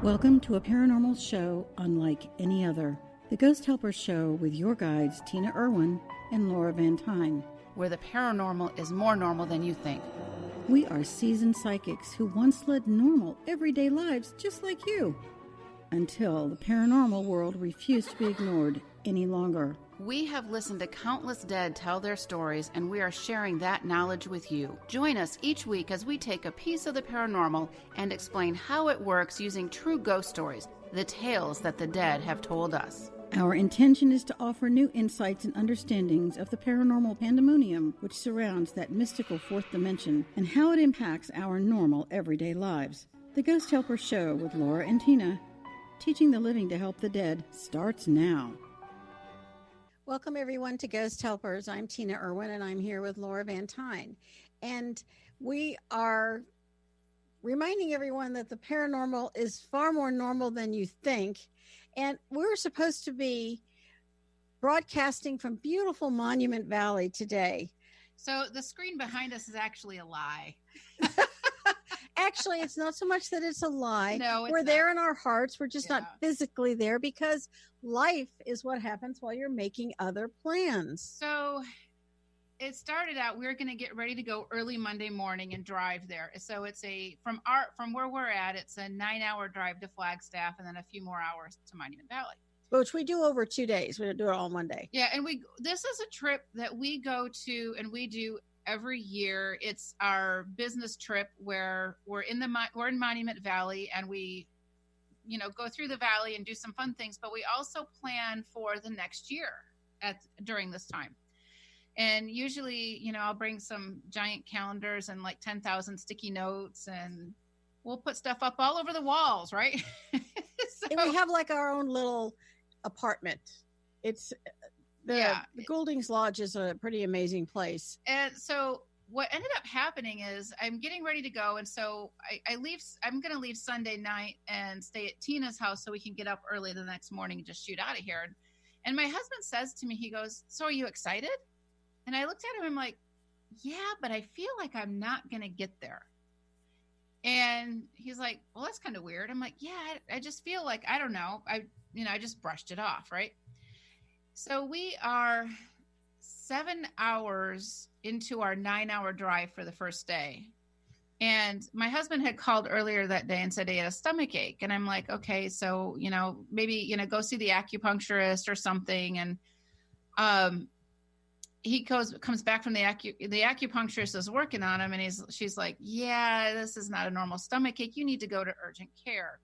Welcome to a paranormal show unlike any other. The Ghost Helpers Show with your guides Tina Irwin and Laura Van Tyne. Where the paranormal is more normal than you think. We are seasoned psychics who once led normal, everyday lives just like you. Until the paranormal world refused to be ignored any longer. We have listened to countless dead tell their stories, and we are sharing that knowledge with you. Join us each week as we take a piece of the paranormal and explain how it works using true ghost stories, the tales that the dead have told us. Our intention is to offer new insights and understandings of the paranormal pandemonium which surrounds that mystical fourth dimension and how it impacts our normal everyday lives. The Ghost Helpers Show with Laura and Tina, teaching the living to help the dead, starts now. Welcome, everyone, to Ghost Helpers. I'm Tina Irwin, and I'm here with Laura Van Tyne. And we are reminding everyone that the paranormal is far more normal than you think. And we're supposed to be broadcasting from beautiful Monument Valley today. So the screen behind us is actually a lie. Actually, it's not so much that it's a lie. No, we're there in our hearts. We're just not physically there because life is what happens while you're making other plans. So it started out, we were going to get ready to go early Monday morning and drive there. So it's from where we're at, it's a 9-hour drive to Flagstaff and then a few more hours to Monument Valley. Which we do over 2 days. We don't do it all in one day. Yeah. And this is a trip that we go to and we do every year. It's our business trip where we're in Monument Valley and we, go through the valley and do some fun things, but we also plan for the next year during this time. And usually, I'll bring some giant calendars and like 10,000 sticky notes and we'll put stuff up all over the walls, right? And we have like our own little apartment. It's the Goulding's Lodge is a pretty amazing place. And so what ended up happening is I'm getting ready to go. And so I'm going to leave Sunday night and stay at Tina's house so we can get up early the next morning and just shoot out of here. And my husband says to me, he goes, "So are you excited?" And I looked at him, I'm like, "Yeah, but I feel like I'm not going to get there." And he's like, "Well, that's kind of weird." I'm like, "Yeah, I just feel like, I don't know. I just brushed it off." Right. So we are 7 hours into our 9-hour drive for the first day. And my husband had called earlier that day and said he had a stomach ache. And I'm like, okay, so, maybe, go see the acupuncturist or something. And, he comes back from the acupuncturist is working on him. And she's like, "Yeah, this is not a normal stomach ache. You need to go to urgent care."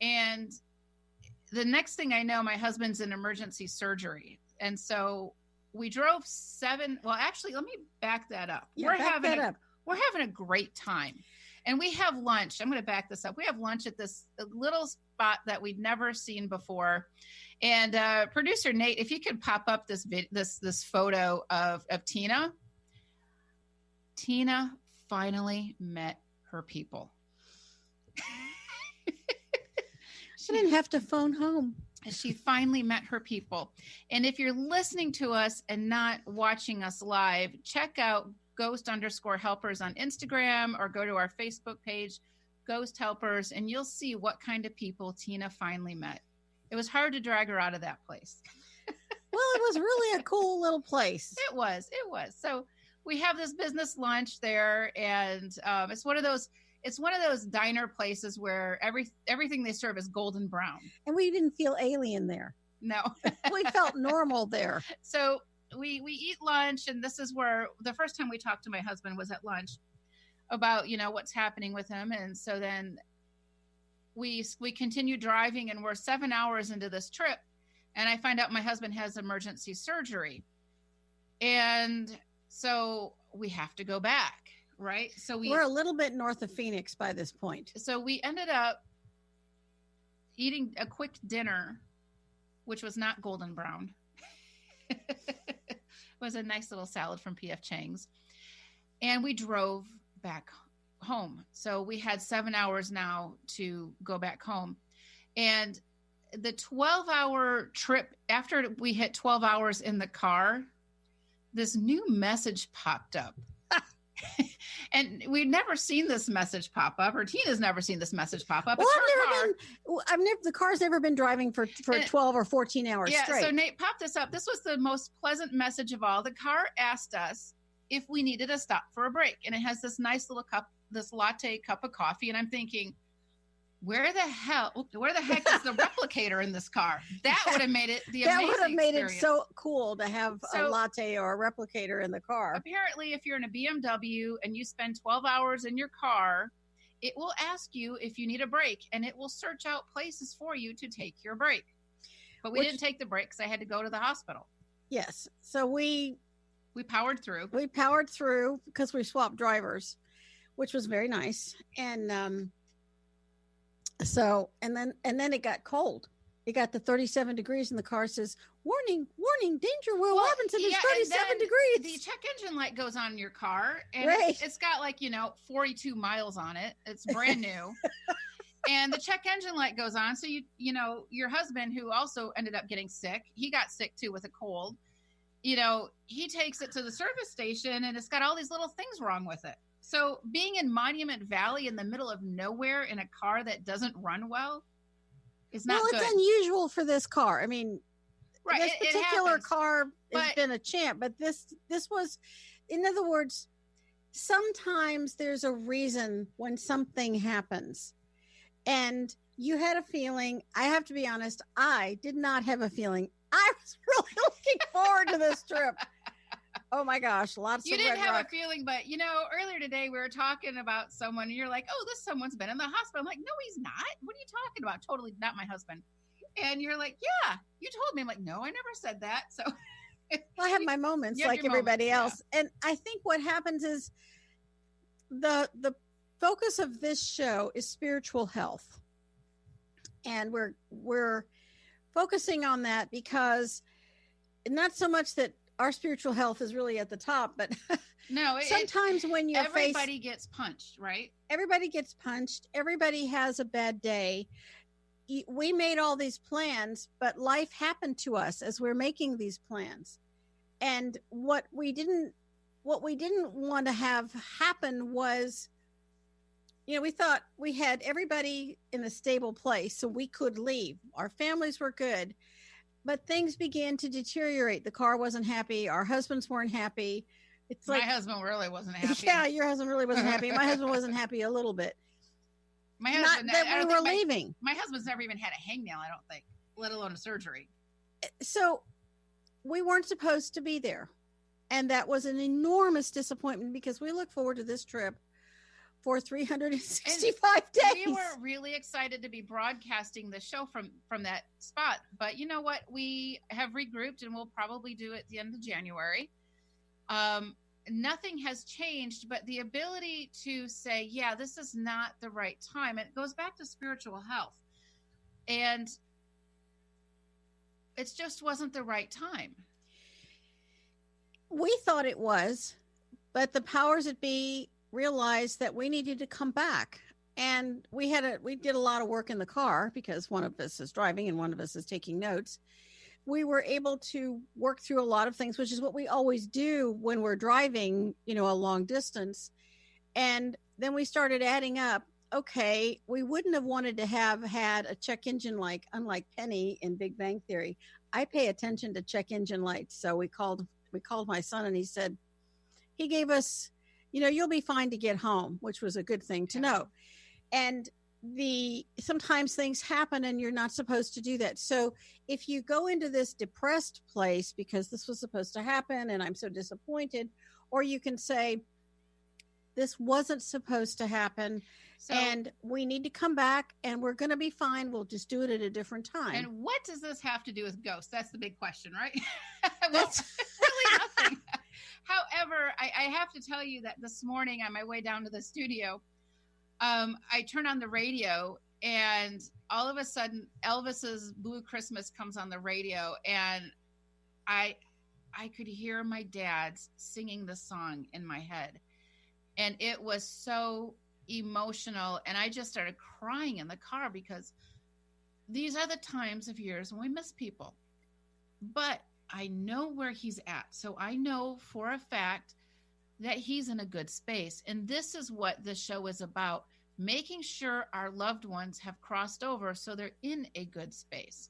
And the next thing I know, my husband's in emergency surgery. And so we drove actually, let me back that up. Yeah, we're having a great time. And we have lunch. I'm going to back this up. We have lunch at this little spot that we'd never seen before. And producer Nate, if you could pop up this photo of Tina. Tina finally met her people. She didn't have to phone home. She finally met her people. And if you're listening to us and not watching us live, check out Ghost_Helpers on Instagram or go to our Facebook page, Ghost Helpers, and you'll see what kind of people Tina finally met. It was hard to drag her out of that place. Well, it was really a cool little place. It was. So we have this business lunch there, and it's one of those diner places where everything they serve is golden brown. And we didn't feel alien there. No. We felt normal there. So we eat lunch, and this is where the first time we talked to my husband was at lunch about, what's happening with him. And so then we continue driving, and we're 7 hours into this trip, and I find out my husband has emergency surgery. And so we have to go back, right? So we're a little bit north of Phoenix by this point. So we ended up eating a quick dinner, which was not golden brown. It was a nice little salad from P.F. Chang's. And we drove back home. So we had 7 hours now to go back home. And the 12-hour trip, after we hit 12 hours in the car, this new message popped up. And we've never seen this message pop up, or Tina's never seen this message pop up. Well, It's her car. the car's never been driving for 12 or 14 hours straight. So Nate popped this up. This was the most pleasant message of all. The car asked us if we needed to stop for a break. And it has this nice little cup, this latte cup of coffee. And I'm thinking, where the heck is the replicator in this car? That would have made it that would have made experience. It so cool to have a latte or a replicator in the car. Apparently, if you're in a BMW and you spend 12 hours in your car, it will ask you if you need a break, and it will search out places for you to take your break. But we didn't take the break because I had to go to the hospital. Yes. So we powered through. We powered through because we swapped drivers, which was very nice. And and then it got cold. It got to 37 degrees and the car says, warning, danger, Will Robinson, it's 37 degrees. The check engine light goes on in your car, and right. It's got 42 miles on it. It's brand new. And the check engine light goes on. So your husband, who also ended up getting sick, he got sick too with a cold. He takes it to the service station and it's got all these little things wrong with it. So being in Monument Valley in the middle of nowhere in a car that doesn't run well is not good. Well, it's unusual for this car. I mean, right, this particular car has been a champ, but this was, in other words, sometimes there's a reason when something happens. And you had a feeling. I have to be honest, I did not have a feeling. I was really looking forward to this trip. Oh my gosh, You didn't have a feeling, but earlier today we were talking about someone and you're like, oh, this someone's been in the hospital. I'm like, no, he's not. What are you talking about? Totally not my husband. And you're like, yeah, you told me. I'm like, no, I never said that. So I have my moments like everybody else. Yeah. And I think what happens is the focus of this show is spiritual health. And we're focusing on that because not so much that our spiritual health is really at the top, but no, sometimes when you everybody gets punched, right? Everybody gets punched. Everybody has a bad day. We made all these plans, but life happened to us as we're making these plans. And what we didn't want to have happen was, we thought we had everybody in a stable place so we could leave. Our families were good. But things began to deteriorate. The car wasn't happy. Our husbands weren't happy. It's my husband really wasn't happy. Yeah, your husband really wasn't happy. My husband wasn't happy a little bit. My husband, not that we were leaving. My husband's never even had a hangnail, I don't think, let alone a surgery. So we weren't supposed to be there. And that was an enormous disappointment because we look forward to this trip for 365 days. We were really excited to be broadcasting the show from that spot. But you know what? We have regrouped and we'll probably do it at the end of January. Nothing has changed, but the ability to say, yeah, this is not the right time. It goes back to spiritual health. And it just wasn't the right time. We thought it was, but the powers that be realized that we needed to come back, and we did a lot of work in the car because one of us is driving and one of us is taking notes. We were able to work through a lot of things, which is what we always do when we're driving, a long distance. And then we started adding up. Okay, we wouldn't have wanted to have had a check engine light, unlike Penny in Big Bang Theory. I pay attention to check engine lights, so we called my son, and he gave us, you'll be fine to get home, which was a good thing to know. And sometimes things happen and you're not supposed to do that. So if you go into this depressed place because this was supposed to happen and I'm so disappointed, or you can say, this wasn't supposed to happen and we need to come back and we're going to be fine. We'll just do it at a different time. And what does this have to do with ghosts? That's the big question, right? Well, really nothing. However, I have to tell you that this morning on my way down to the studio, I turned on the radio and all of a sudden Elvis's Blue Christmas comes on the radio, and I could hear my dad singing the song in my head, and it was so emotional, and I just started crying in the car because these are the times of years when we miss people. But I know where he's at. So I know for a fact that he's in a good space. And this is what this show is about, making sure our loved ones have crossed over so they're in a good space.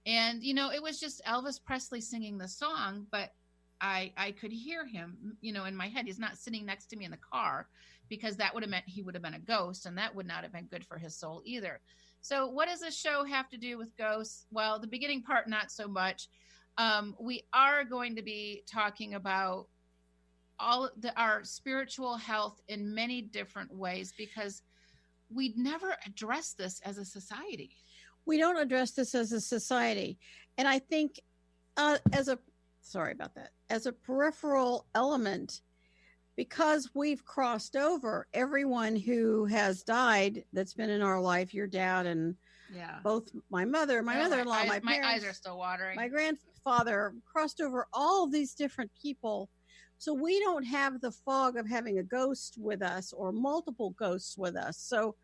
And, it was just Elvis Presley singing the song, but I could hear him, in my head. He's not sitting next to me in the car, because that would have meant he would have been a ghost, and that would not have been good for his soul either. So what does this show have to do with ghosts? Well, the beginning part, not so much. We are going to be talking about our spiritual health in many different ways, because we never address this as a society. We don't address this as a society. And I think as a peripheral element, because we've crossed over, everyone who has died that's been in our life, your dad and both my mother, my mother-in-law, my parents, my eyes are still watering. My grandfather crossed over all of these different people. So we don't have the fog of having a ghost with us or multiple ghosts with us. So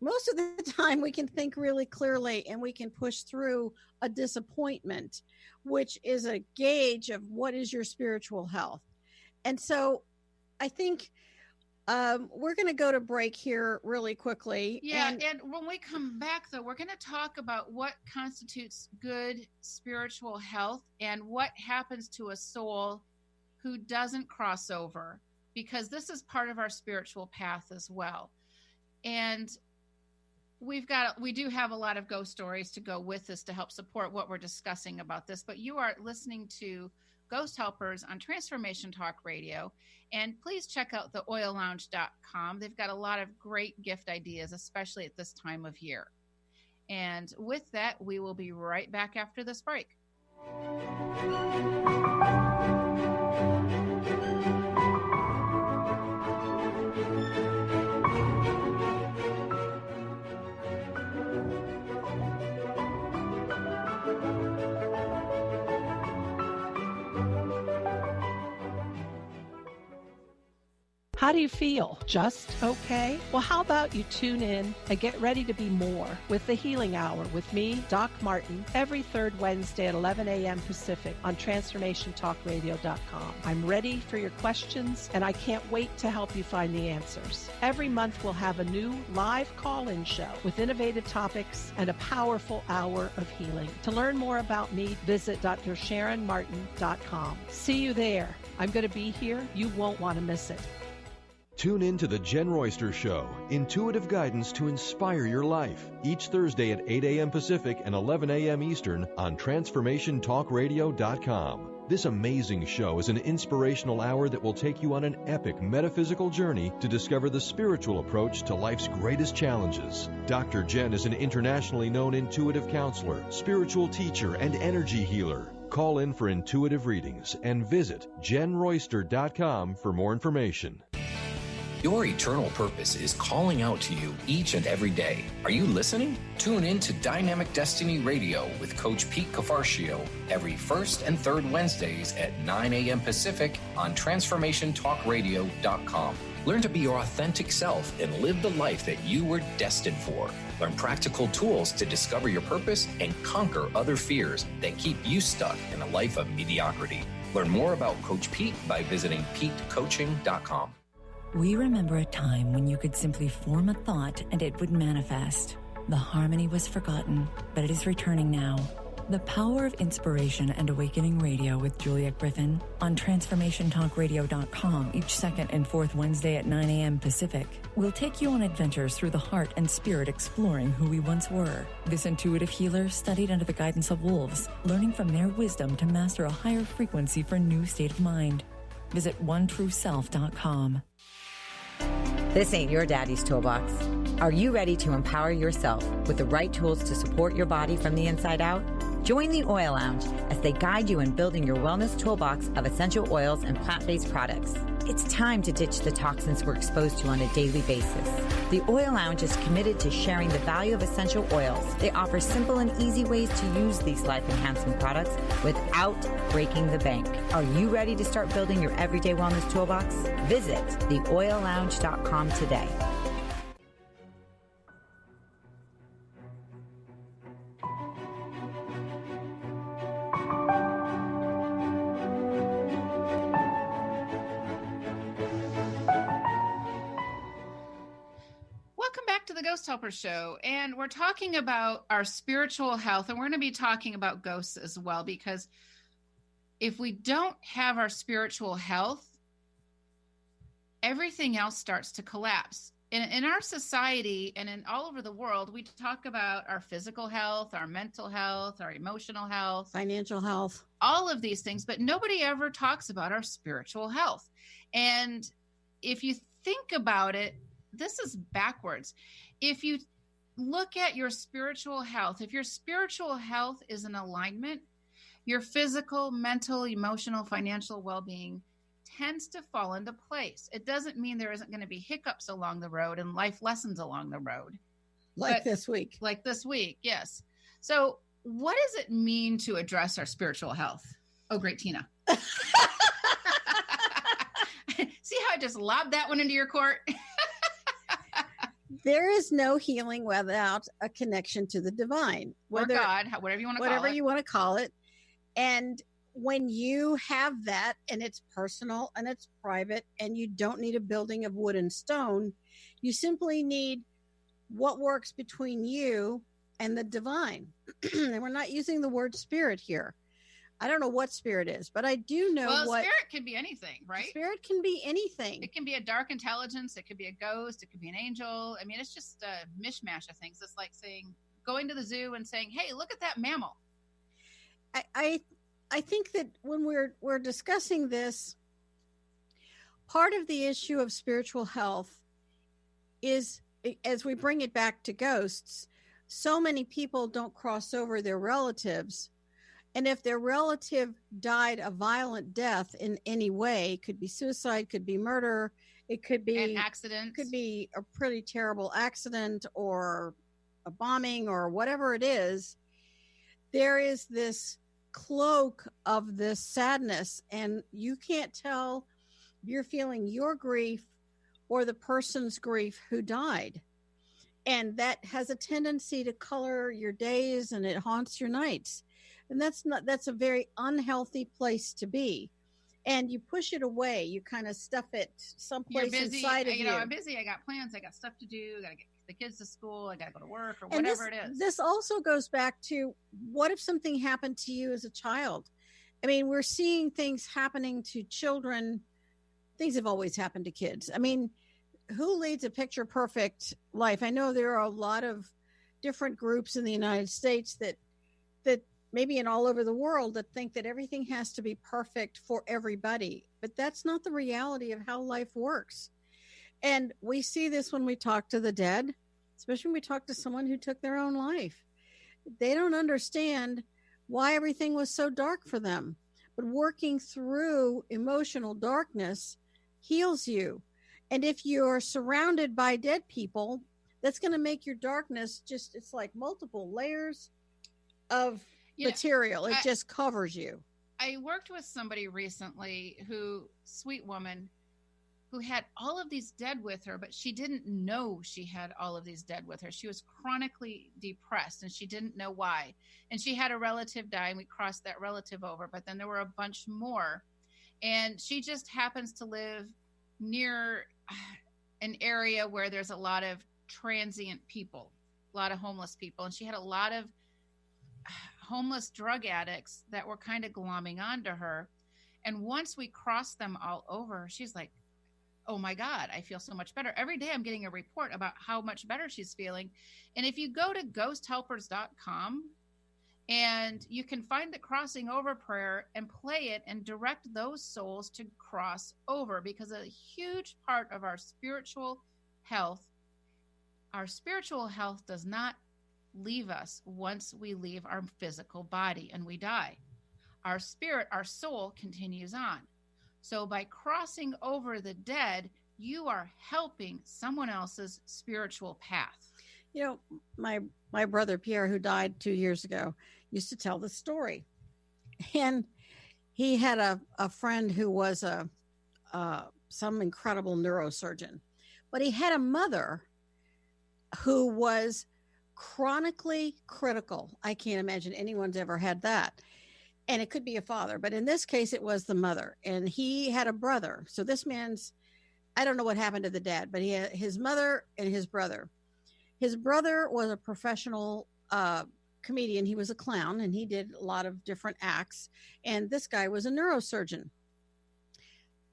most of the time we can think really clearly, and we can push through a disappointment, which is a gauge of what is your spiritual health. And so I think we're going to go to break here really quickly. Yeah, and when we come back, though, we're going to talk about what constitutes good spiritual health and what happens to a soul who doesn't cross over, because this is part of our spiritual path as well. And we do have a lot of ghost stories to go with this to help support what we're discussing about this. But you are listening to Ghost Helpers on Transformation Talk Radio. And please check out the oillounge.com. They've got a lot of great gift ideas, especially at this time of year. And with that, we will be right back after this break. How do you feel? Just okay? Well, how about you tune in and get ready to be more with the Healing Hour with me, Doc Martin, every third Wednesday at 11 a.m. Pacific on TransformationTalkRadio.com. I'm ready for your questions, and I can't wait to help you find the answers. Every month we'll have a new live call-in show with innovative topics and a powerful hour of healing. To learn more about me, visit DrSharonMartin.com. See you there. I'm going to be here. You won't want to miss it. Tune in to The Jen Royster Show, intuitive guidance to inspire your life, each Thursday at 8 a.m. Pacific and 11 a.m. Eastern on TransformationTalkRadio.com. This amazing show is an inspirational hour that will take you on an epic metaphysical journey to discover the spiritual approach to life's greatest challenges. Dr. Jen is an internationally known intuitive counselor, spiritual teacher, and energy healer. Call in for intuitive readings and visit JenRoyster.com for more information. Your eternal purpose is calling out to you each and every day. Are you listening? Tune in to Dynamic Destiny Radio with Coach Pete Cafarcio every first and third Wednesdays at 9 a.m. Pacific on TransformationTalkRadio.com. Learn to be your authentic self and live the life that you were destined for. Learn practical tools to discover your purpose and conquer other fears that keep you stuck in a life of mediocrity. Learn more about Coach Pete by visiting PeteCoaching.com. We remember a time when you could simply form a thought and it would manifest. The harmony was forgotten, but it is returning now. The Power of Inspiration and Awakening Radio with Juliet Griffin on TransformationTalkRadio.com each second and fourth Wednesday at 9 a.m. Pacific. We'll take you on adventures through the heart and spirit, exploring who we once were. This intuitive healer studied under the guidance of wolves, learning from their wisdom to master a higher frequency for a new state of mind. Visit OneTrueSelf.com. This ain't your daddy's toolbox. Are you ready to empower yourself with the right tools to support your body from the inside out? Join the Oil Lounge as they guide you in building your wellness toolbox of essential oils and plant-based products. It's time to ditch the toxins we're exposed to on a daily basis. The Oil Lounge is committed to sharing the value of essential oils. They offer simple and easy ways to use these life-enhancing products without breaking the bank. Are you ready to start building your everyday wellness toolbox? Visit theoillounge.com today. Ghost Helper Show, and we're talking about our spiritual health, and we're going to be talking about ghosts as well, because if we don't have our spiritual health, everything else starts to collapse. In our society and in all over the world, we talk about our physical health, our mental health, our emotional health, Financial health, all of these things, but nobody ever talks about our spiritual health. And if you think about it, this is backwards. If you look at your spiritual health, if your spiritual health is in alignment, your physical, mental, emotional, financial well-being tends to fall into place. It doesn't mean there isn't going to be hiccups along the road and life lessons along the road. like this week. Like this week, yes. So what does it mean to address our spiritual health? Oh, great, Tina. See how I just lobbed that one into your court? There is no healing without a connection to the divine. Or God, whatever you want to call it. Whatever you want to call it. And when you have that, and it's personal and it's private, and you don't need a building of wood and stone, you simply need what works between you and the divine. And we're not using the word spirit here. I don't know what spirit is, but I do know what spirit can be anything, right? Spirit can be anything. It can be a dark intelligence. It could be a ghost. It could be an angel. I mean, it's just a mishmash of things. It's like going to the zoo and saying, "Hey, look at that mammal." I think that when we're discussing this, part of the issue of spiritual health is, as we bring it back to ghosts, so many people don't cross over their relatives. And if their relative died a violent death in any way, could be suicide, could be murder, it could be an accident, could be a pretty terrible accident or a bombing or whatever it is, there is this cloak of this sadness, and you can't tell if you're feeling your grief or the person's grief who died. And that has a tendency to color your days, and it haunts your nights. And that's a very unhealthy place to be. And you push it away. You kind of stuff it someplace inside of you. I'm busy. I got plans. I got stuff to do. I got to get the kids to school. I got to go to work or whatever it is. This also goes back to, what if something happened to you as a child? I mean, we're seeing things happening to children. Things have always happened to kids. I mean, who leads a picture perfect life? I know there are a lot of different groups in the United States that maybe in all over the world that think that everything has to be perfect for everybody, but that's not the reality of how life works. And we see this when we talk to the dead, especially when we talk to someone who took their own life. They don't understand why everything was so dark for them, but working through emotional darkness heals you. And if you're surrounded by dead people, that's going to make your darkness it's like multiple layers of material. It just covers you. I worked with somebody recently sweet woman, who had all of these dead with her, but she didn't know she had all of these dead with her. She was chronically depressed and she didn't know why. And she had a relative die, and we crossed that relative over, but then there were a bunch more. And she just happens to live near an area where there's a lot of transient people, a lot of homeless people. And she had a lot of homeless drug addicts that were kind of glomming onto her. And once we crossed them all over, she's like, oh my God, I feel so much better. Every day I'm getting a report about how much better she's feeling. And if you go to ghosthelpers.com, and you can find the crossing over prayer and play it and direct those souls to cross over, because a huge part of our spiritual health does not leave us once we leave our physical body and we die. Our spirit, our soul continues on. So by crossing over the dead, you are helping someone else's spiritual path. You know, my brother Pierre, who died 2 years ago, used to tell the story. And he had a friend who was some incredible neurosurgeon. But he had a mother who was chronically critical. I can't imagine anyone's ever had that. And it could be a father, but in this case, it was the mother. And he had a brother. So this man's, I don't know what happened to the dad, but he had his mother and his brother. His brother was a professional comedian. He was a clown, and he did a lot of different acts. And this guy was a neurosurgeon.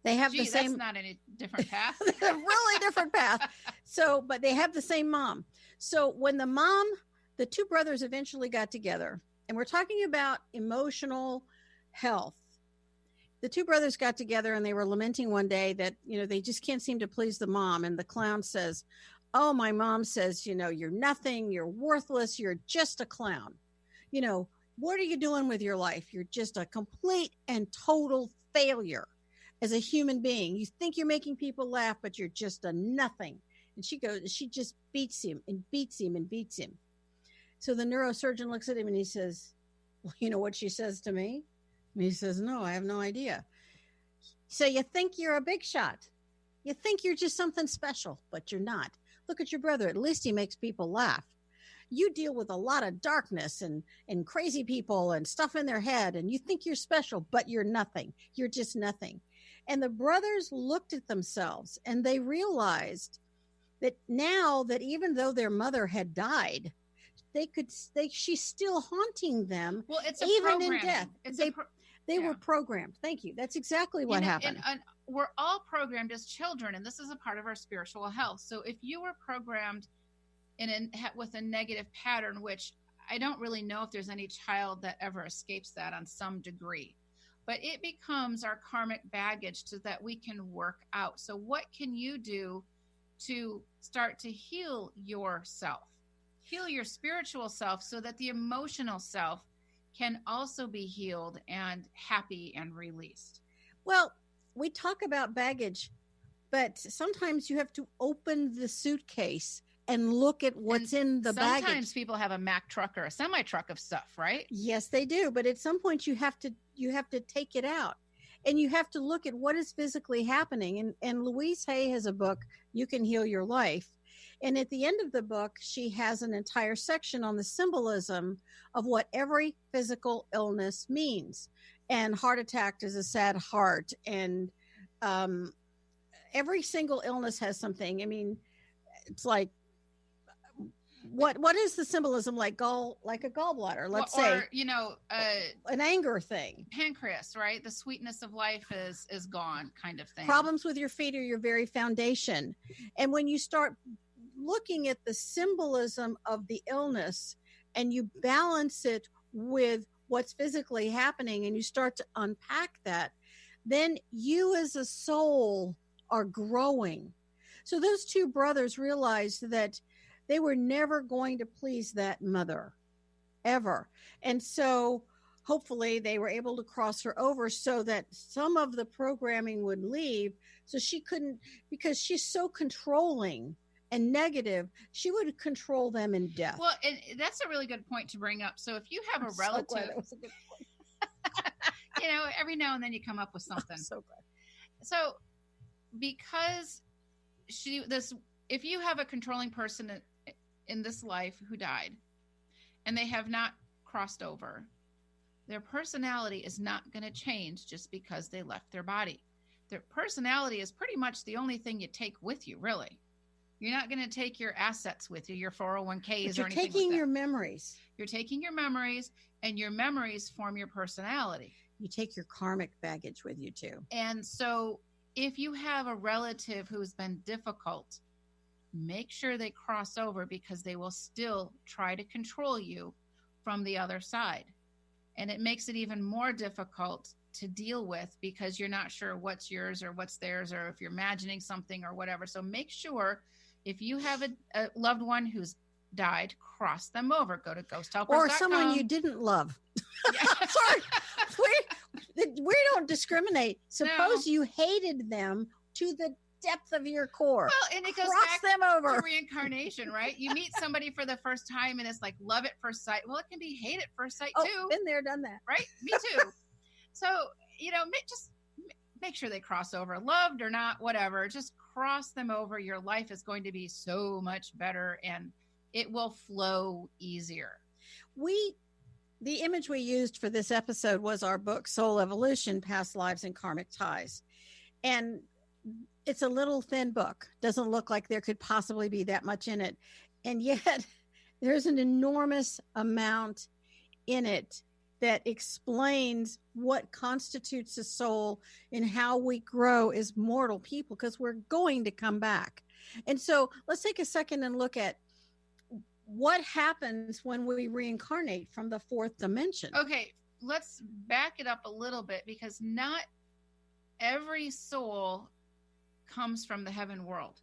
They have the same. That's not any different path. A really different path. So, but they have the same mom. So when the two brothers eventually got together, and we're talking about emotional health. The two brothers got together and they were lamenting one day that, they just can't seem to please the mom. And the clown says, "Oh, my mom says, you're nothing, you're worthless, you're just a clown. What are you doing with your life? You're just a complete and total failure as a human being. You think you're making people laugh, but you're just a nothing." And she just beats him and beats him and beats him. So the neurosurgeon looks at him and he says, "Well, you know what she says to me?" And he says, "No, I have no idea." So you think you're a big shot. You think you're just something special, but you're not. Look at your brother. At least he makes people laugh. You deal with a lot of darkness and crazy people and stuff in their head, and you think you're special, but you're nothing. You're just nothing. And the brothers looked at themselves and they realized that now that even though their mother had died, she's still haunting them. Well, it's even in death. They yeah. were programmed. Thank you. That's exactly what happened. And we're all programmed as children, and this is a part of our spiritual health. So if you were programmed with a negative pattern, which I don't really know if there's any child that ever escapes that on some degree, but it becomes our karmic baggage so that we can work out. So what can you do to start to heal yourself? Heal your spiritual self so that the emotional self can also be healed and happy and released. Well, we talk about baggage, but sometimes you have to open the suitcase and look at what's in the baggage. Sometimes people have a Mack truck or a semi truck of stuff, right? Yes, they do. But at some point you have to take it out and you have to look at what is physically happening. And Louise Hay has a book, You Can Heal Your Life. And at the end of the book, she has an entire section on the symbolism of what every physical illness means. And heart attack is a sad heart. And every single illness has something. I mean, it's like, what is the symbolism like a gallbladder, let's say, an anger thing, pancreas, right? The sweetness of life is gone, kind of thing. Problems with your feet are your very foundation. And when you start looking at the symbolism of the illness and you balance it with what's physically happening and you start to unpack that, then you as a soul are growing. So those two brothers realized that they were never going to please that mother, ever. And so hopefully they were able to cross her over so that some of the programming would leave. So she couldn't, because she's so controlling and negative, she would control them in death. Well, and that's a really good point to bring up. So if you have a relative, so glad that was a good point. Every now and then you come up with something. So glad. So because if you have a controlling person in this life who died and they have not crossed over, their personality is not going to change just because they left their body. Their personality is pretty much the only thing you take with you, really. You're not going to take your assets with you, your 401ks or anything. You're taking your memories. You're taking your memories, and your memories form your personality. You take your karmic baggage with you too. And so if you have a relative who's been difficult, make sure they cross over, because they will still try to control you from the other side. And it makes it even more difficult to deal with because you're not sure what's yours or what's theirs, or if you're imagining something or whatever. So make sure if you have a loved one who's died, cross them over. Go to ghosthelpers.com. Or someone you didn't love. Yeah. Sorry. We don't discriminate. Suppose you hated them to the depth of your core. Well, and it goes Cross back them over. to reincarnation, right? You meet somebody for the first time and it's like love at first sight. Well, it can be hate at first sight too. Been there, done that. Right? Me too. So, just make sure they cross over, loved or not, whatever. Just cross them over. Your life is going to be so much better and it will flow easier. The image we used for this episode was our book, Soul Evolution, Past Lives and Karmic Ties. And it's a little thin book. Doesn't look like there could possibly be that much in it. And yet there's an enormous amount in it that explains what constitutes a soul and how we grow as mortal people, because we're going to come back. And so let's take a second and look at what happens when we reincarnate from the fourth dimension. Okay, let's back it up a little bit, because not every soul comes from the heaven world.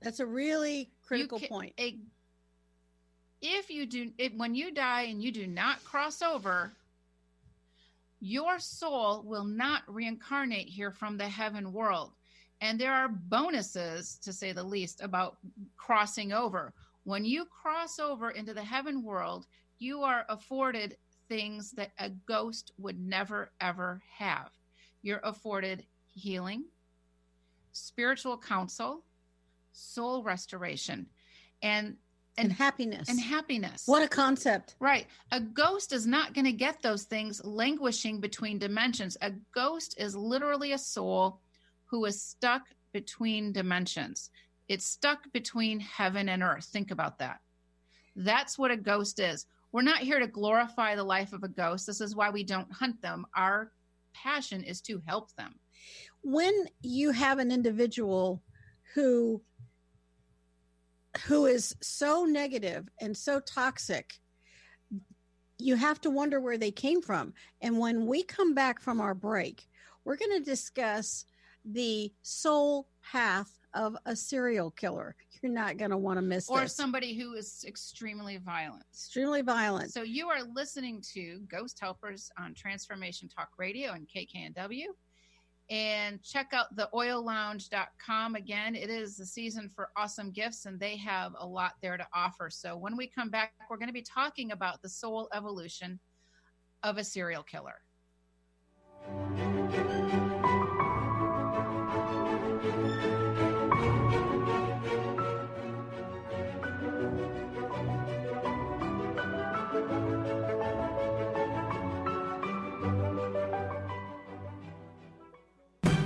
That's a really critical point. If you do, when you die and you do not cross over, your soul will not reincarnate here from the heaven world. And there are bonuses, to say the least, about crossing over. When you cross over into the heaven world, you are afforded things that a ghost would never, ever have. You're afforded healing, spiritual counsel, soul restoration, and happiness. And happiness. What a concept. Right. A ghost is not going to get those things languishing between dimensions. A ghost is literally a soul who is stuck between dimensions. It's stuck between heaven and earth. Think about that. That's what a ghost is. We're not here to glorify the life of a ghost. This is why we don't hunt them. Our passion is to help them. When you have an individual who is so negative and so toxic, you have to wonder where they came from. And when we come back from our break, we're going to discuss the soul path of a serial killer. You're not going to want to miss or this. Somebody who is extremely violent. Extremely violent. So you are listening to Ghost Helpers on Transformation Talk Radio and KKNW. And check out the oillounge.com. Again, it is the season for awesome gifts, and they have a lot there to offer. So when we come back, we're going to be talking about the soul evolution of a serial killer.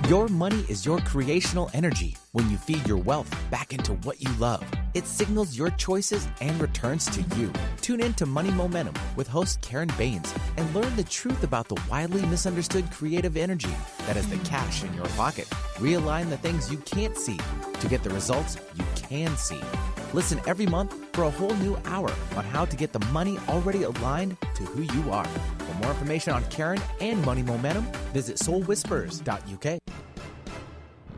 Your money is your creational energy. When you feed your wealth back into what you love, it signals your choices and returns to you. Tune in to Money Momentum with host Karen Baines and learn the truth about the widely misunderstood creative energy that is the cash in your pocket. Realign the things you can't see to get the results you can see. Listen every month for a whole new hour on how to get the money already aligned to who you are. For more information on Karen and Money Momentum, visit soulwhispers.uk.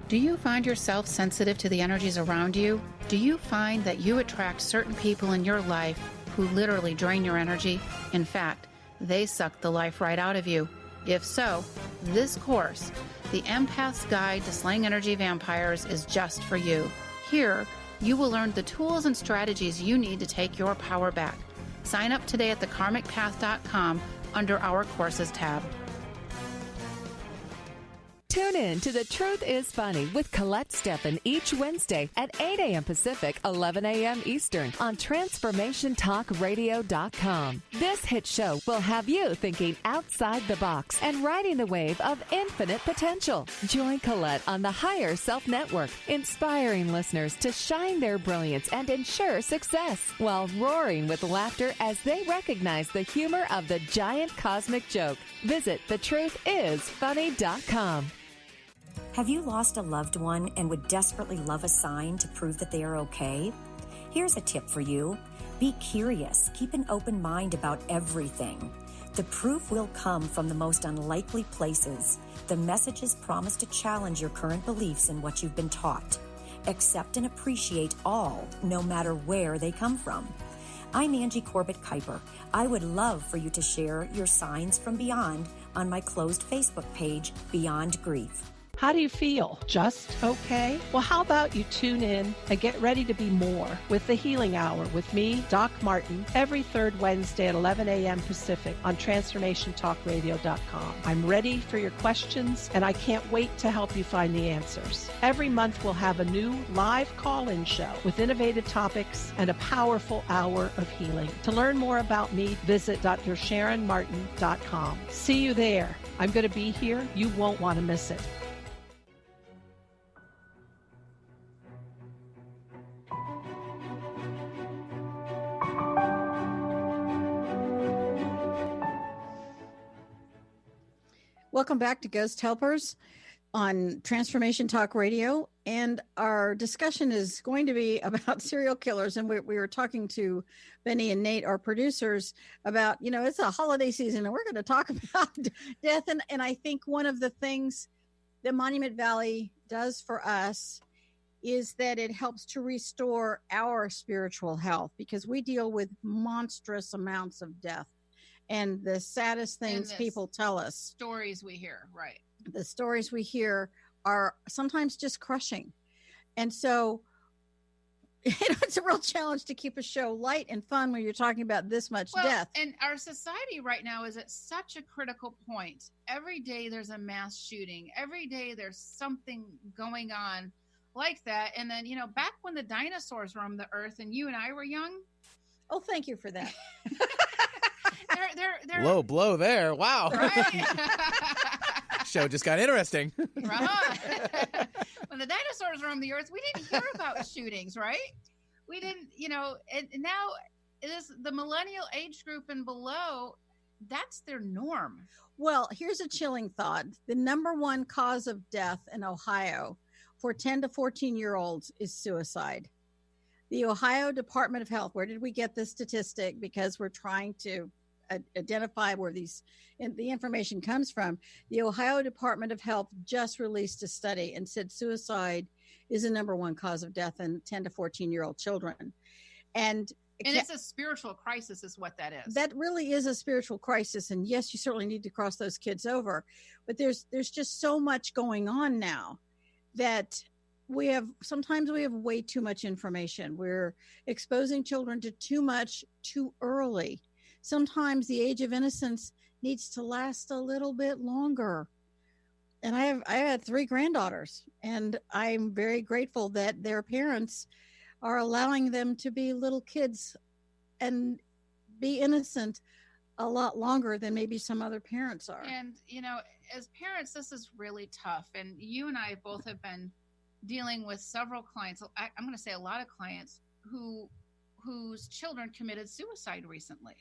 Do you find yourself sensitive to the energies around you? Do you find that you attract certain people in your life who literally drain your energy? In fact, they suck the life right out of you. If so, this course, The Empath's Guide to Slaying Energy Vampires, is just for you. Here, you will learn the tools and strategies you need to take your power back. Sign up today at thekarmicpath.com under our Courses tab. Tune in to The Truth is Funny with Colette Steffen each Wednesday at 8 a.m. Pacific, 11 a.m. Eastern on TransformationTalkRadio.com. This hit show will have you thinking outside the box and riding the wave of infinite potential. Join Colette on the Higher Self Network, inspiring listeners to shine their brilliance and ensure success while roaring with laughter as they recognize the humor of the giant cosmic joke. Visit thetruthисfunny.com. Have you lost a loved one and would desperately love a sign to prove that they are okay? Here's a tip for you. Be curious. Keep an open mind about everything. The proof will come from the most unlikely places. The messages promise to challenge your current beliefs and what you've been taught. Accept and appreciate all, no matter where they come from. I'm Angie Corbett Kuiper. I would love for you to share your signs from beyond on my closed Facebook page, Beyond Grief. How do you feel? Just okay? Well, how about you tune in and get ready to be more with the Healing Hour with me, Doc Martin, every third Wednesday at 11 a.m. Pacific on TransformationTalkRadio.com. I'm ready for your questions, and I can't wait to help you find the answers. Every month we'll have a new live call-in show with innovative topics and a powerful hour of healing. To learn more about me, visit DrSharonMartin.com. See you there. I'm going to be here. You won't want to miss it. Welcome back to Ghost Helpers on Transformation Talk Radio. And our discussion is going to be about serial killers. And we were talking to Benny and Nate, our producers, about, it's a holiday season and we're going to talk about death. And I think one of the things that Monument Valley does for us is that it helps to restore our spiritual health, because we deal with monstrous amounts of death. And the saddest things people tell us, stories we hear, right? The stories we hear are sometimes just crushing. And so it's a real challenge to keep a show light and fun when you're talking about this much death. And our society right now is at such a critical point. Every day there's a mass shooting. Every day there's something going on like that. And then, back when the dinosaurs roamed the earth and you and I were young. Oh, thank you for that. They're low blow there. Wow. Right? Show just got interesting. Right. When the dinosaurs roamed the earth, we didn't hear about shootings, right? We didn't, and now it is the millennial age group and below. That's their norm. Well, here's a chilling thought. The number one cause of death in Ohio for 10 to 14-year-olds is suicide. The Ohio Department of Health, where did we get this statistic? Because we're trying to identify where the information comes from. The Ohio Department of Health just released a study and said suicide is the number one cause of death in 10 to 14-year-old children. And it's a spiritual crisis is what that is. That really is a spiritual crisis. And yes, you certainly need to cross those kids over. But there's just so much going on now that sometimes we have way too much information. We're exposing children to too much too early. Sometimes the age of innocence needs to last a little bit longer. And I had 3 granddaughters, and I'm very grateful that their parents are allowing them to be little kids and be innocent a lot longer than maybe some other parents are. And, as parents, this is really tough. And you and I both have been dealing with several clients. I'm going to say a lot of clients whose children committed suicide recently.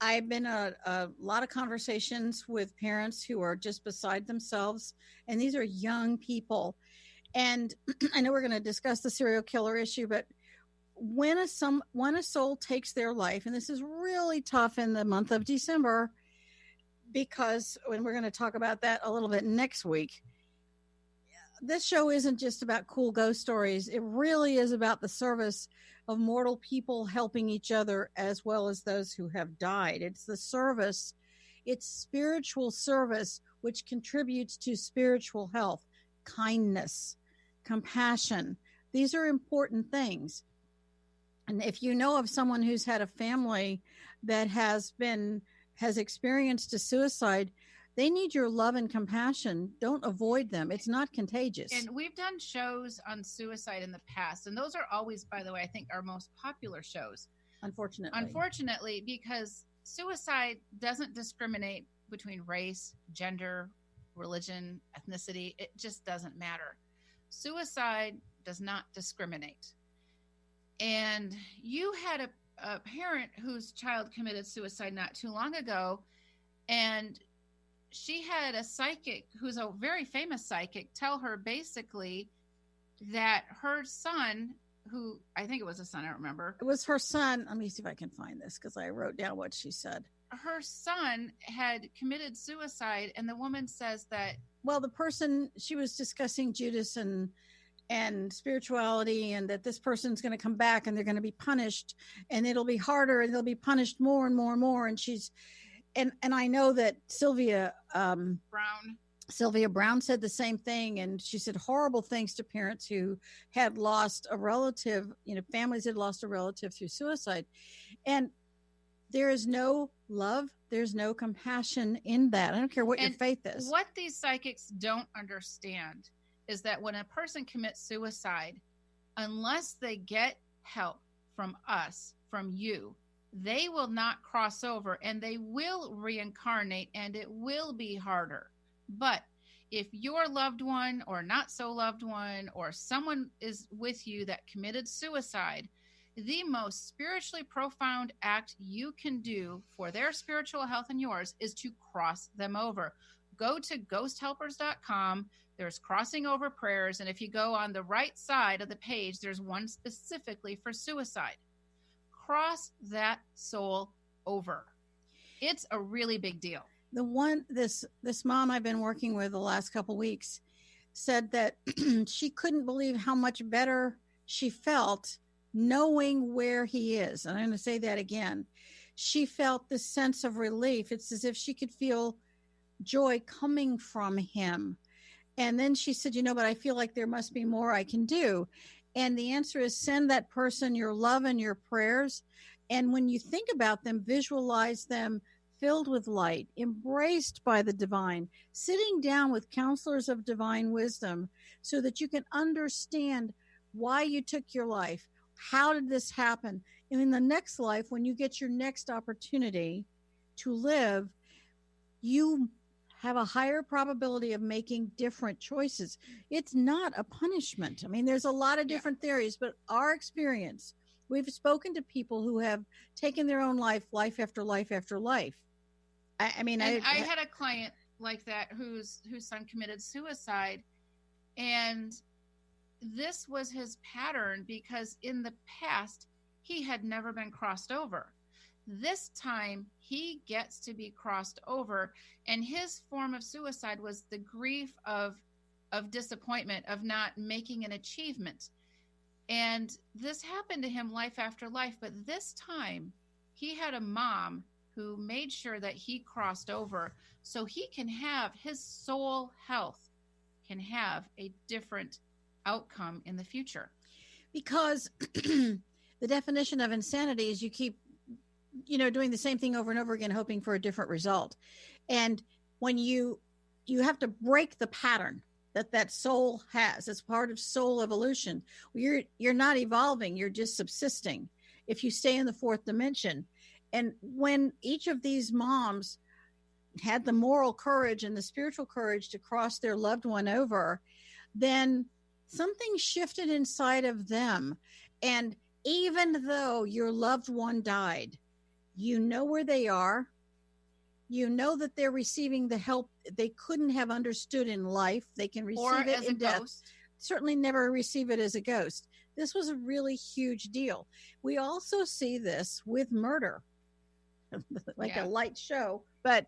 I've been a lot of conversations with parents who are just beside themselves, and these are young people. And I know we're going to discuss the serial killer issue, but when a soul takes their life, and this is really tough in the month of December, because when we're going to talk about that a little bit next week, this show isn't just about cool ghost stories. It really is about the service of mortal people helping each other as well as those who have died. It's the service, it's spiritual service, which contributes to spiritual health, kindness, compassion. These are important things. And if you know of someone who's had a family that has experienced a suicide, they need your love and compassion. Don't avoid them. It's not contagious. And we've done shows on suicide in the past. And those are always, by the way, I think our most popular shows. Unfortunately, because suicide doesn't discriminate between race, gender, religion, ethnicity. It just doesn't matter. Suicide does not discriminate. And you had a parent whose child committed suicide not too long ago. And she had a psychic who's a very famous psychic tell her basically that her son, who I think it was a son, I don't remember. It was her son. Let me see if I can find this because I wrote down what she said. Her son had committed suicide, and the woman says that. Well, the person, she was discussing Judas and spirituality, and that this person's going to come back and they're going to be punished, and it'll be harder, and they'll be punished more and more and more. And she's. And I know that Sylvia Brown said the same thing, and she said horrible things to parents who had lost a relative, families had lost a relative through suicide. And there is no love, there's no compassion in that. I don't care what your faith is. What these psychics don't understand is that when a person commits suicide, unless they get help from us, from you, they will not cross over, and they will reincarnate, and it will be harder. But if your loved one or not so loved one or someone is with you that committed suicide, the most spiritually profound act you can do for their spiritual health and yours is to cross them over. go to ghosthelpers.com. There's crossing over prayers. And if you go on the right side of the page, there's one specifically for suicide. Cross that soul over. It's a really big deal. This mom I've been working with the last couple weeks said that she couldn't believe how much better she felt knowing where he is. And I'm going to say that again. She felt this sense of relief. It's as if she could feel joy coming from him. And then she said, but I feel like there must be more I can do. And the answer is send that person your love and your prayers. And when you think about them, visualize them filled with light, embraced by the divine, sitting down with counselors of divine wisdom so that you can understand why you took your life. How did this happen? And in the next life, when you get your next opportunity to live, you have a higher probability of making different choices. It's not a punishment. I mean, there's a lot of different theories, but our experience, we've spoken to people who have taken their own life after life after life. I had a client like that whose son committed suicide, and this was his pattern because in the past he had never been crossed over. This time he gets to be crossed over, and his form of suicide was the grief of disappointment, of not making an achievement. And this happened to him life after life, but this time he had a mom who made sure that he crossed over so he can have his soul health, can have a different outcome in the future. Because the definition of insanity is you keep doing the same thing over and over again, hoping for a different result. And when you have to break the pattern that soul has as part of soul evolution, you're not evolving, you're just subsisting if you stay in the fourth dimension. And when each of these moms had the moral courage and the spiritual courage to cross their loved one over, then something shifted inside of them. And even though your loved one died, you know where they are. You know that they're receiving the help they couldn't have understood in life. They can receive it in death. Ghost. Certainly never receive it as a ghost. This was a really huge deal. We also see this with murder, a light show, but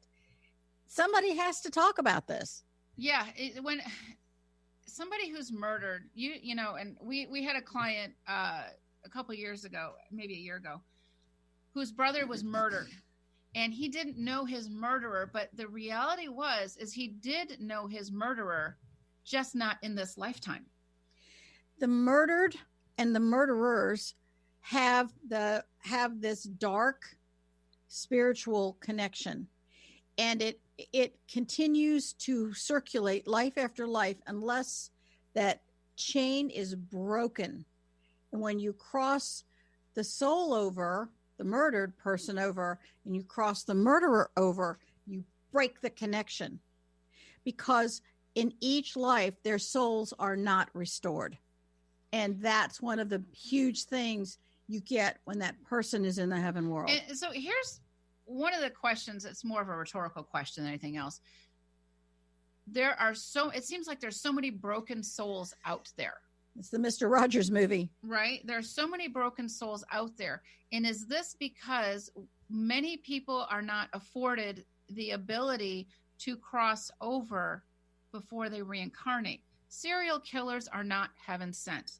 somebody has to talk about this. Yeah. When somebody who's murdered, and we had a client a couple years ago, maybe a year ago, whose brother was murdered, and he didn't know his murderer. But the reality is he did know his murderer, just not in this lifetime. The murdered and the murderers have this dark spiritual connection, and it continues to circulate life after life unless that chain is broken. And when you cross the soul over, the murdered person over, and you cross the murderer over, you break the connection, because in each life their souls are not restored. And that's one of the huge things you get when that person is in the heaven world. And so here's one of the questions. It's more of a rhetorical question than anything else. It seems like there's so many broken souls out there. It's the Mr. Rogers movie. Right? There are so many broken souls out there. And is this because many people are not afforded the ability to cross over before they reincarnate? Serial killers are not heaven sent.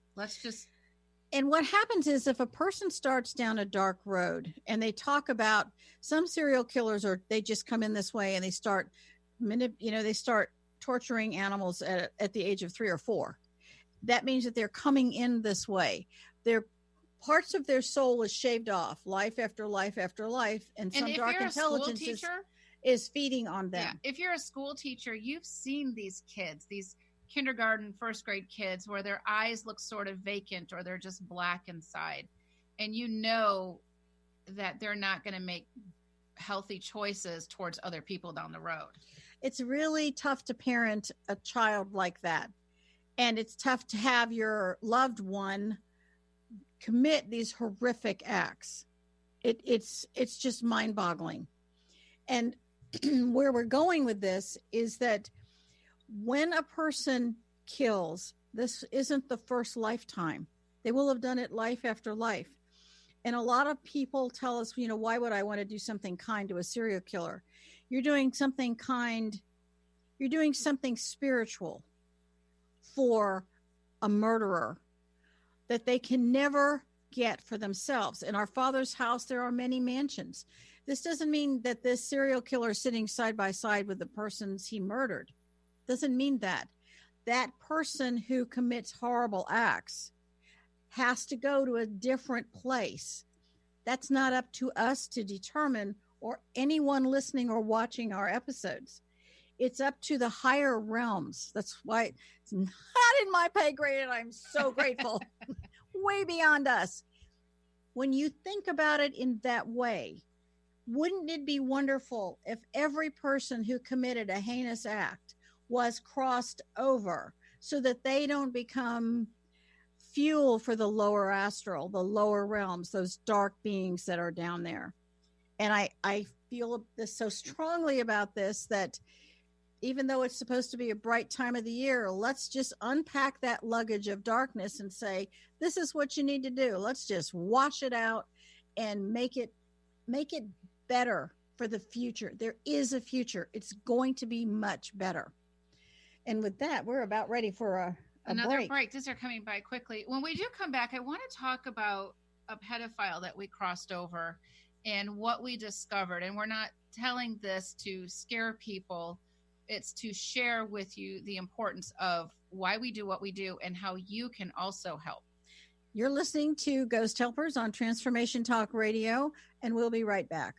And what happens is if a person starts down a dark road, and they talk about some serial killers, or they just come in this way and they start torturing animals at the age of 3 or 4. That means that they're coming in this way. Their parts of their soul is shaved off, life after life after life, and some dark intelligence is feeding on them. Yeah, if you're a school teacher, you've seen these kids, these kindergarten, first grade kids, where their eyes look sort of vacant or they're just black inside, and you know that they're not going to make healthy choices towards other people down the road. It's really tough to parent a child like that. And it's tough to have your loved one commit these horrific acts. It's just mind-boggling. And where we're going with this is that when a person kills, this isn't the first lifetime. They will have done it life after life. And a lot of people tell us, why would I want to do something kind to a serial killer? You're doing something kind. You're doing something spiritual for a murderer that they can never get for themselves. In our Father's house, there are many mansions. This doesn't mean that this serial killer is sitting side by side with the persons he murdered. Doesn't mean that. That person who commits horrible acts has to go to a different place. That's not up to us to determine, or anyone listening or watching our episodes. It's up to the higher realms. That's why it's not in my pay grade, and I'm so grateful. Way beyond us. When you think about it in that way, wouldn't it be wonderful if every person who committed a heinous act was crossed over so that they don't become fuel for the lower astral, the lower realms, those dark beings that are down there? And I feel this so strongly about this, that even though it's supposed to be a bright time of the year, let's just unpack that luggage of darkness and say, this is what you need to do. Let's just wash it out and make it better for the future. There is a future. It's going to be much better. And with that, we're about ready for another break. These are coming by quickly. When we do come back, I want to talk about a pedophile that we crossed over and what we discovered. And we're not telling this to scare people. It's to share with you the importance of why we do what we do and how you can also help. You're listening to Ghost Helpers on Transformation Talk Radio, and we'll be right back.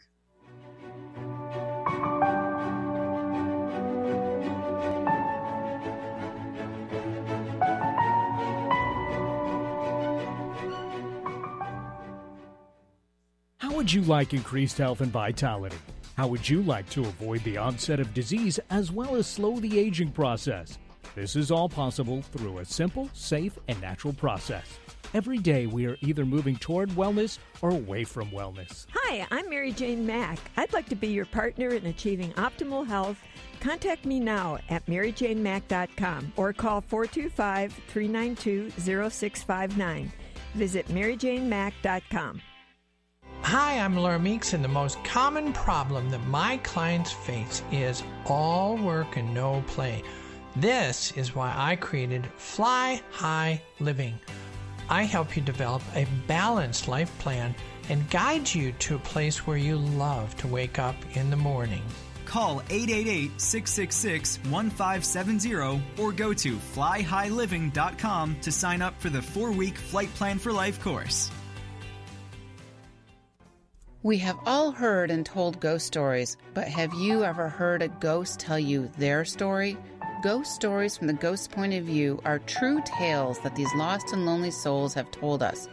How would you like increased health and vitality? How would you like to avoid the onset of disease as well as slow the aging process? This is all possible through a simple, safe, and natural process. Every day we are either moving toward wellness or away from wellness. Hi, I'm Mary Jane Mack. I'd like to be your partner in achieving optimal health. Contact me now at maryjanemack.com or call 425-392-0659. Visit maryjanemack.com. Hi, I'm Laura Meeks, and the most common problem that my clients face is all work and no play. This is why I created Fly High Living. I help you develop a balanced life plan and guide you to a place where you love to wake up in the morning. Call 888-666-1570 or go to flyhighliving.com to sign up for the 4-week Flight Plan for Life course. We have all heard and told ghost stories, but have you ever heard a ghost tell you their story? Ghost stories from the ghost's point of view are true tales that these lost and lonely souls have told us.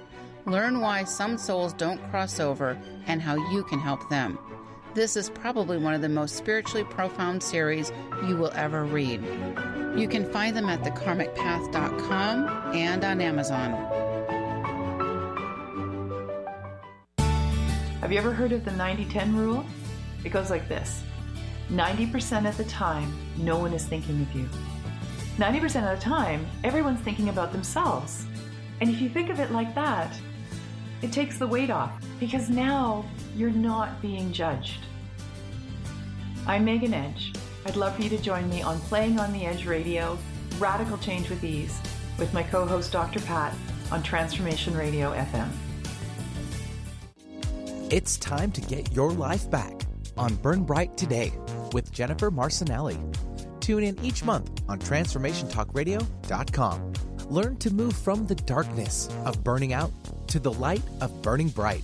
Learn why some souls don't cross over and how you can help them. This is probably one of the most spiritually profound series you will ever read. You can find them at thekarmicpath.com and on Amazon. Have you ever heard of the 90-10 rule? It goes like this. 90% of the time, no one is thinking of you. 90% of the time, everyone's thinking about themselves. And if you think of it like that, it takes the weight off, because now you're not being judged. I'm Megan Edge. I'd love for you to join me on Playing on the Edge Radio, Radical Change with Ease, with my co-host Dr. Pat on Transformation Radio FM. It's time to get your life back on Burn Bright Today with Jennifer Marcinelli. Tune in each month on TransformationTalkRadio.com. Learn to move from the darkness of burning out to the light of burning bright.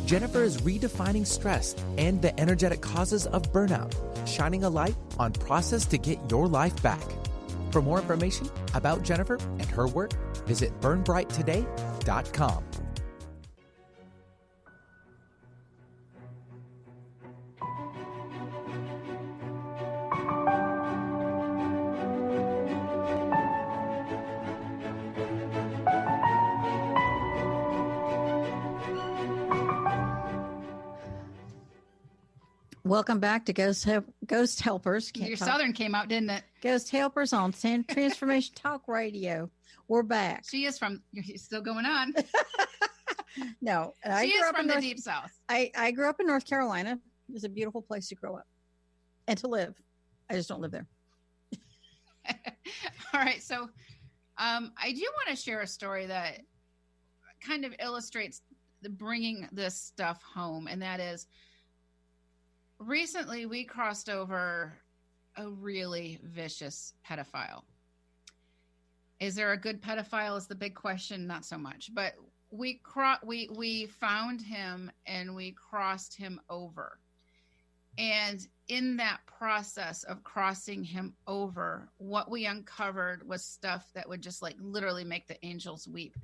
Jennifer is redefining stress and the energetic causes of burnout, shining a light on process to get your life back. For more information about Jennifer and her work, visit burnbrighttoday.com. Welcome back to Ghost Helpers. Your Southern came out, didn't it? Ghost Helpers on Transformation Talk Radio. We're back. She is from, you're still going on. No. She is from the Deep South. I grew up in North Carolina. It's a beautiful place to grow up and to live. I just don't live there. All right. So I do want to share a story that kind of illustrates the bringing this stuff home. And that is, recently we crossed over a really vicious pedophile. Is there a good pedophile is the big question. Not so much, but we found him and we crossed him over. And in that process of crossing him over, what we uncovered was stuff that would just like literally make the angels weep,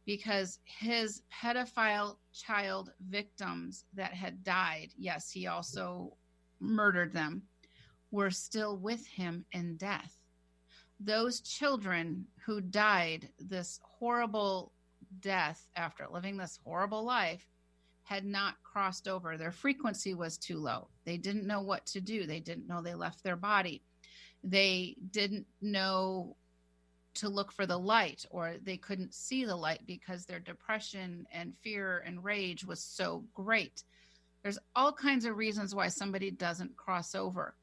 because his pedophile child victims that had died, yes, he also murdered them, were still with him in death. Those children who died this horrible death after living this horrible life had not crossed over. Their frequency was too low. They didn't know what to do. They didn't know they left their body. They didn't know to look for the light, or they couldn't see the light because their depression and fear and rage was so great. There's all kinds of reasons why somebody doesn't cross over.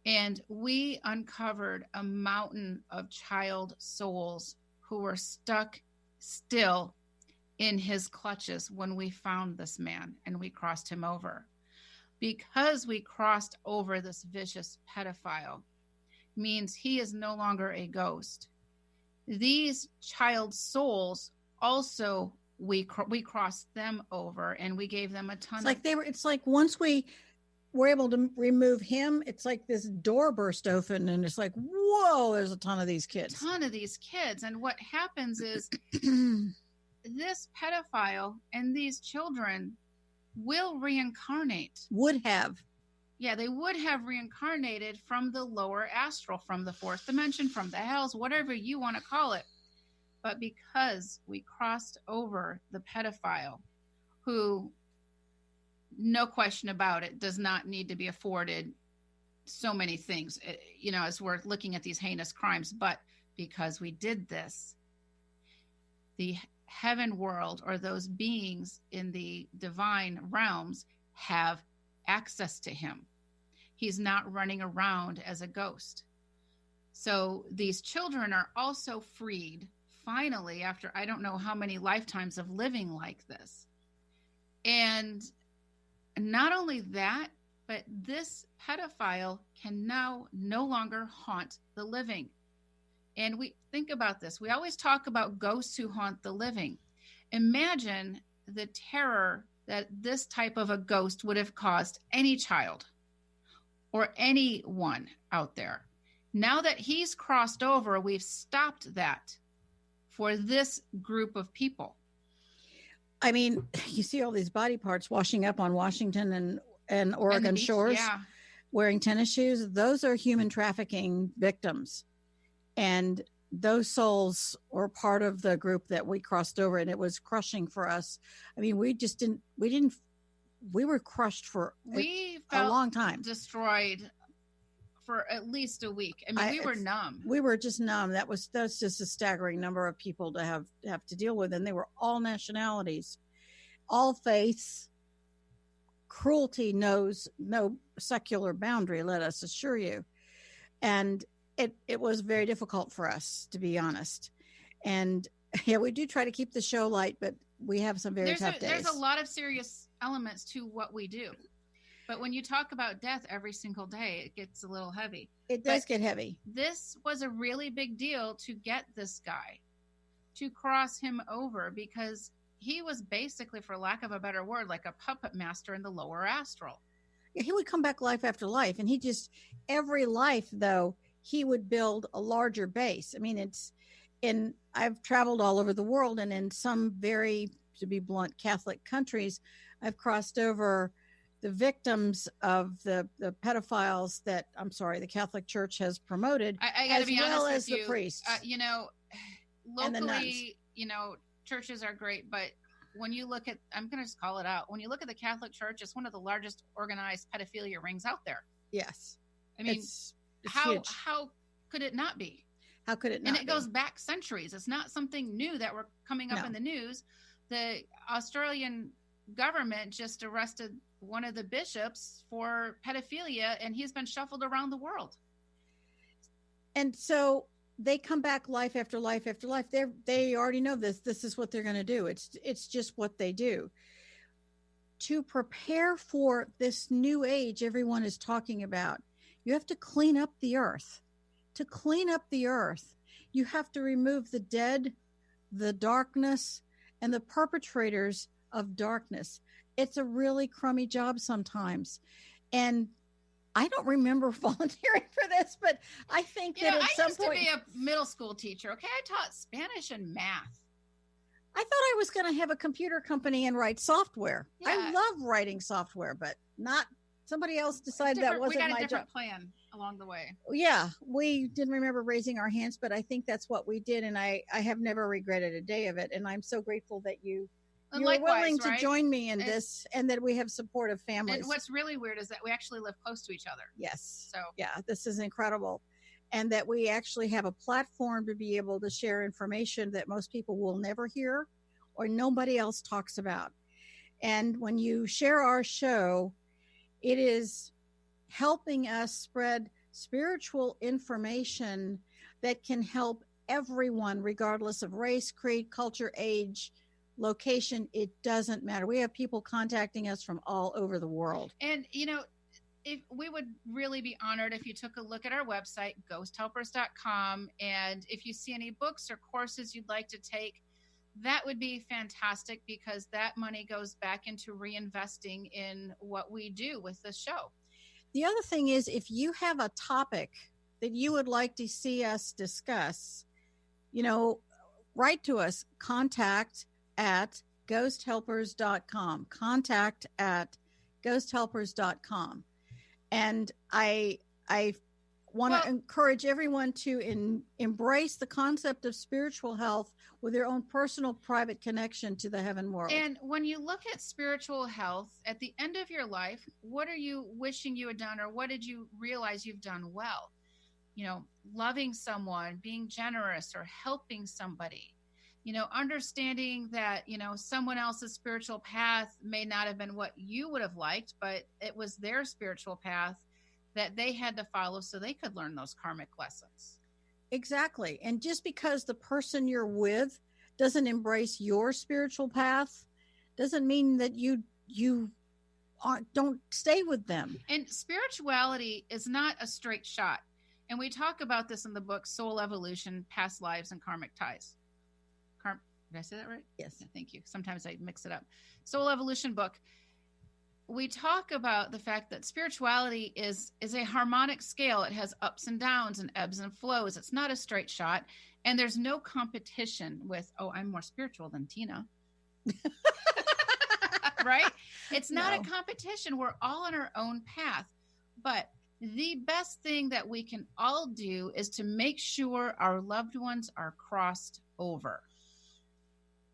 And we uncovered a mountain of child souls who were stuck still in his clutches when we found this man and we crossed him over. Because we crossed over this vicious pedophile means he is no longer a ghost. These child souls also, we crossed them over and we gave them a ton it's like once we were able to remove him, it's like this door burst open and it's like, whoa, there's a ton of these kids. And what happens is this pedophile and these children will reincarnate. They would have reincarnated from the lower astral, from the fourth dimension, from the hells, whatever you want to call it. But because we crossed over the pedophile, who, no question about it, does not need to be afforded so many things, as we're looking at these heinous crimes, but because we did this, the heaven world, or those beings in the divine realms, have access to him. He's not running around as a ghost. So these children are also freed, finally, after I don't know how many lifetimes of living like this. And not only that, but this pedophile can now no longer haunt the living. And we think about this. We always talk about ghosts who haunt the living. Imagine the terror that this type of a ghost would have caused any child or anyone out there. Now that he's crossed over, we've stopped that for this group of people. I mean, you see all these body parts washing up on Washington and Oregon shores, wearing tennis shoes. Those are human trafficking victims. And those souls were part of the group that we crossed over, and it was crushing for us. I mean, we were crushed for a long time. Destroyed for at least a week. I mean, we were numb. We were just numb. That's just a staggering number of people to have to deal with. And they were all nationalities, all faiths. Cruelty knows no secular boundary, let us assure you. And it was very difficult for us, to be honest. And yeah, we do try to keep the show light, but we have some very tough days. There's a lot of serious elements to what we do. But when you talk about death every single day, it gets a little heavy. It does get heavy. This was a really big deal to get this guy, to cross him over, because he was basically, for lack of a better word, like a puppet master in the lower astral. Yeah, he would come back life after life. And every life, though, he would build a larger base. I mean, I've traveled all over the world, and in some very, to be blunt, Catholic countries, I've crossed over the victims of the pedophiles that, the Catholic Church has promoted, I gotta be honest with the priests. Locally, churches are great, but when you look at, I'm going to just call it out. When you look at the Catholic Church, it's one of the largest organized pedophilia rings out there. Yes. I mean, it's how huge. how could it not be? How could it not And it be? goes back centuries. It's not something new that we're coming up No. in the news. The Australian government just arrested one of the bishops for pedophilia, and he's been shuffled around the world. And so they come back life after life after life. They already know this. This is what they're going to do. It's just what they do. To prepare for this new age everyone is talking about, you have to clean up the earth. To clean up the earth, you have to remove the dead, the darkness, and the perpetrators of darkness. It's a really crummy job sometimes. And I don't remember volunteering for this, but I think that at some point... I used to be a middle school teacher, okay? I taught Spanish and math. I thought I was going to have a computer company and write software. Yeah. I love writing software, but not... Somebody else decided that wasn't my job. We got a different plan along the way. Yeah, we didn't remember raising our hands, but I think that's what we did, and I have never regretted a day of it, and I'm so grateful that you were willing to join me in this, and that we have supportive families. And what's really weird is that we actually live close to each other. Yes. So yeah, this is incredible. And that we actually have a platform to be able to share information that most people will never hear or nobody else talks about. And when you share our show, it is helping us spread spiritual information that can help everyone, regardless of race, creed, culture, age, location. It doesn't matter. We have people contacting us from all over the world. And, if we would really be honored if you took a look at our website, ghosthelpers.com. And if you see any books or courses you'd like to take, that would be fantastic, because that money goes back into reinvesting in what we do with the show. The other thing is, if you have a topic that you would like to see us discuss, write to us, contact@ghosthelpers.com, contact@ghosthelpers.com. And I want to encourage everyone to embrace the concept of spiritual health with their own personal private connection to the heaven world. And when you look at spiritual health at the end of your life, what are you wishing you had done, or what did you realize you've done well? Loving someone, being generous, or helping somebody, understanding that, someone else's spiritual path may not have been what you would have liked, but it was their spiritual path that they had to follow so they could learn those karmic lessons. Exactly. And just because the person you're with doesn't embrace your spiritual path doesn't mean that you don't stay with them. And spirituality is not a straight shot. And we talk about this in the book, Soul Evolution, Past Lives and Karmic Ties. Did I say that right? Yes. Yeah, thank you. Sometimes I mix it up. Soul Evolution book. We talk about the fact that spirituality is a harmonic scale. It has ups and downs and ebbs and flows. It's not a straight shot. And there's no competition with, I'm more spiritual than Tina. Right? It's not a competition. We're all on our own path. But the best thing that we can all do is to make sure our loved ones are crossed over.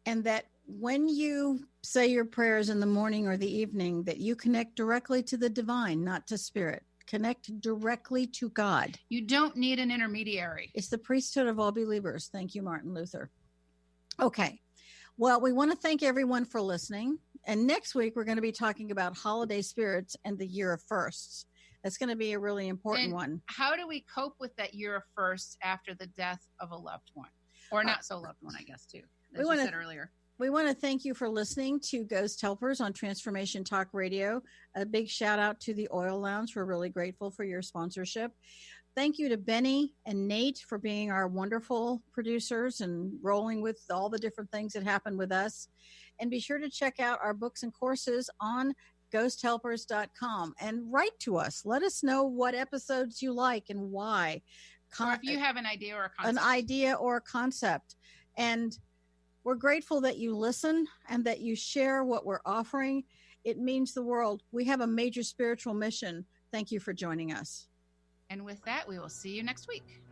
And that when you say your prayers in the morning or the evening, that you connect directly to the divine, not to spirit. Connect directly to God. You don't need an intermediary. It's the priesthood of all believers. Thank you, Martin Luther. Okay. Well, we want to thank everyone for listening. And next week, we're going to be talking about holiday spirits and the year of firsts. That's going to be a really important one. How do we cope with that year of firsts after the death of a loved one? Or not so loved one, I guess, too. As you said earlier. We want to thank you for listening to Ghost Helpers on Transformation Talk Radio. A big shout out to the Oil Lounge. We're really grateful for your sponsorship. Thank you to Benny and Nate for being our wonderful producers and rolling with all the different things that happen with us. And be sure to check out our books and courses on ghosthelpers.com and write to us. Let us know what episodes you like and why. Or if you have an idea or a concept. An idea or a concept. And we're grateful that you listen and that you share what we're offering. It means the world. We have a major spiritual mission. Thank you for joining us. And with that, we will see you next week.